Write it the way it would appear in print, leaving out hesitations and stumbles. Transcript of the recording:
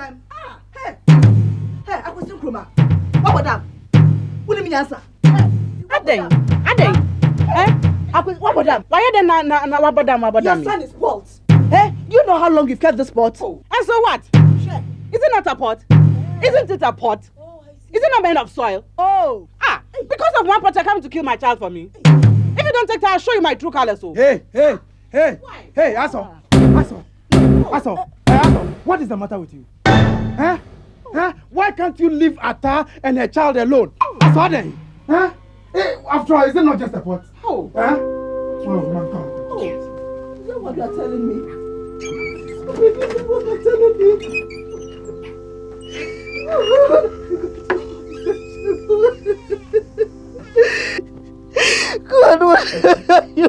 time. Hey, I was in Kruma. What about that? What do you mean answer? Adeng. What about that? Why you then what about that? Your son is bald. Hey, do you know how long you've kept this pot? Oh. And so what? Sure. Is it not a pot? Isn't it a pot? Oh, I see. Is it not made of soil? Oh. Because of one pot, you're coming to kill my child for me. If you don't take time, I'll show you my true colors. So. Hey, Aso. What is the matter with you? Huh? Why can't you leave Ata and her child alone? Aso, huh? Hey, after all, is it not just a pot? Oh. Huh? Oh my God. Oh. Is that what you're telling me? Is that what you're telling me? God, what are you